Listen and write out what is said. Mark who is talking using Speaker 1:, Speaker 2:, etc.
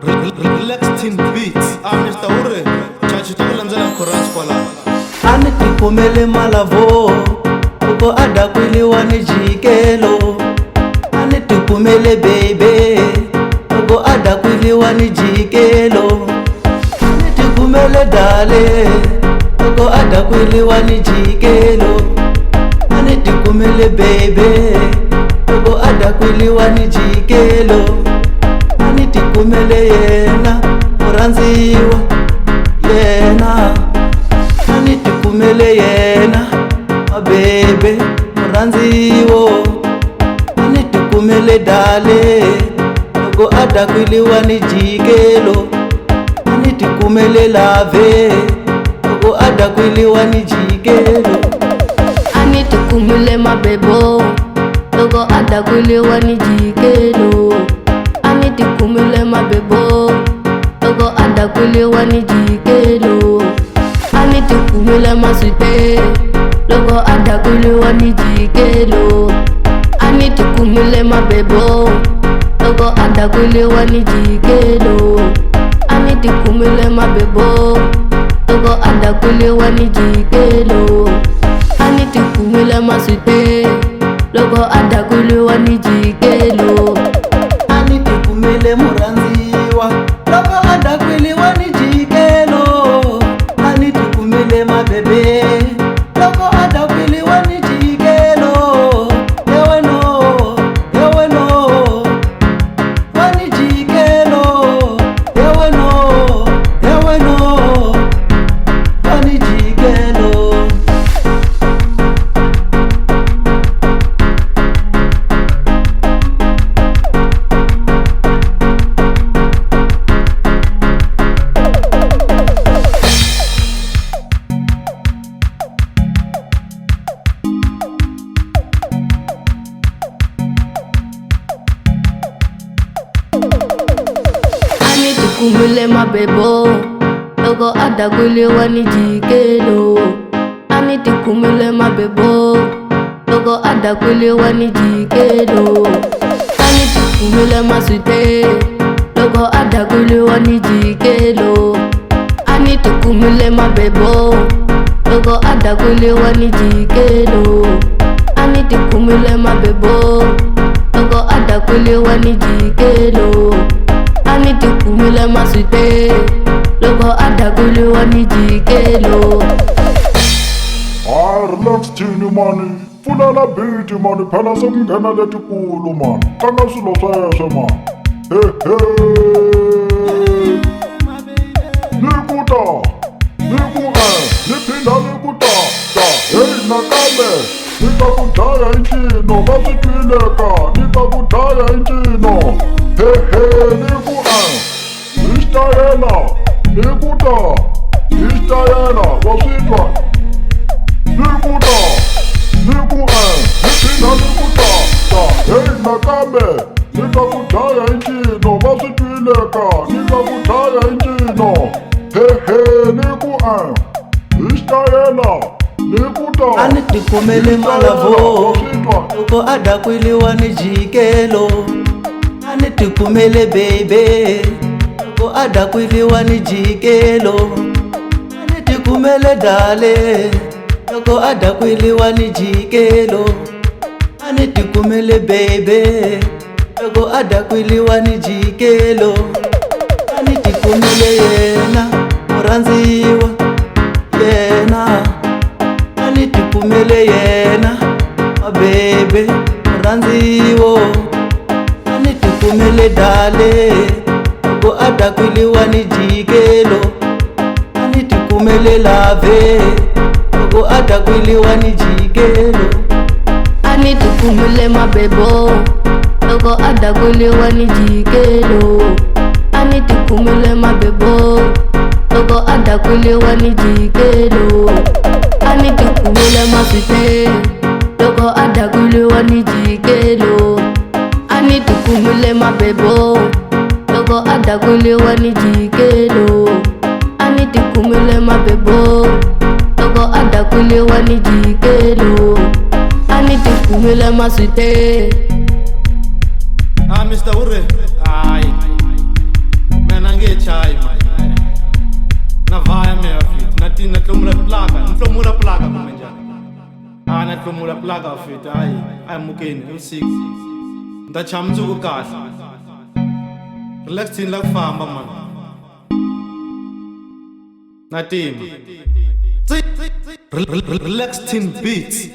Speaker 1: Relaxing beats. Mr. Ure, chachi takulandzela chorus kwala.
Speaker 2: Ani tikumele malavo uko adakwiliwa ni jikelo. Ani tikumele baby uko adakwiliwa ni jikelo. Ani tikumele dale uko adakwiliwa ni jikelo. Ani tikumele baby uko adakwiliwa ni jikelo. Ani tikumele yena muranziwa yena. Ani tikumele yena mabebe muranziwo. Ani tikumele dale uko adakwiliwa ni jikelo. Ani tikumele lave uko adakwiliwa ni jikelo.
Speaker 3: Ani tikumele mabebo uko adakwiliwa ni jikelo. Ani tikumele mabebo uko adakwiliwa ni jikelo. Ani tikumele masute uko adakwiliwa ni jikelo. Ani tikumele mabebo uko adakwiliwa ni jikelo. Ani tikumele mabebo uko adakwiliwa ni jikelo. Ani tikumele masute uko adakwiliwa ni jikelo.
Speaker 2: Ani tikumele muranziwa uko adakwiliwa ni jikelo. Ani tikumele mabebe uko adakwiliwa ni jikelo. Yewe no wani jikelo. Yewe no wani jikelo.
Speaker 3: Ani tikumele mabebo uko adakwiliwa ni jikelo. Ani tikumele mabebo uko adakwiliwa ni jikelo. Ani tikumele masute uko adakwiliwa ni jikelo. Ani tikumele mabebo uko adakwiliwa ni jikelo. Ani tikumele mabebo uko adakwiliwa ni jikelo. Ani tikumele masute uko adakwiliwa ni jikelo.
Speaker 4: Relax chini mani, fulela beat mani, phela sekungena letikulu mani, tlanga swilo sweswe mani. Nikuta, niphinda nikuta, hey nakambe, nikakudaya incino, vasitwileka, nikakudaya incino. Niku istayela, nikuta, istayela, wasitwa. Nikuta, niphinda nikuta, hey nakambe, nikakudaya incino, vasitwileka, nikakudaya incino. Niku istayela, nikuta.
Speaker 2: Ani tikumele malavo uko adakwiliwa ni jikelo. Ani tikumele baby uko adakwiliwa ni jikelo. Ani tikumele dale uko adakwiliwa ni jikelo. Ani tikumele baby uko adakwiliwa ni jikelo. Ani tikumele yena muranziwa yena. Ani tikumele yena mabebe muranziwo. Ani tikumele dale uko adakwiliwa ni jikelo. Ani tikumele lave uko adakwiliwa ni jikelo.
Speaker 3: Ani tikumele mabebo uko adakwiliwa ni jikelo. Ani tikumele mabebo uko adakwiliwa ni jikelo. Ani tikumele masute uko adakwiliwa ni jikelo. Ani tikumele mabebo uko adakwiliwa ni jikelo. Ani tikumele mabebo uko adakwiliwa ni jikelo. Ani tikumele masute
Speaker 1: Mr. Ure, aye. Man, hlomula plaga fit hayi ayamukeni usiku nta chamzuku kahle relax thini la kufamba man natima relax thini beats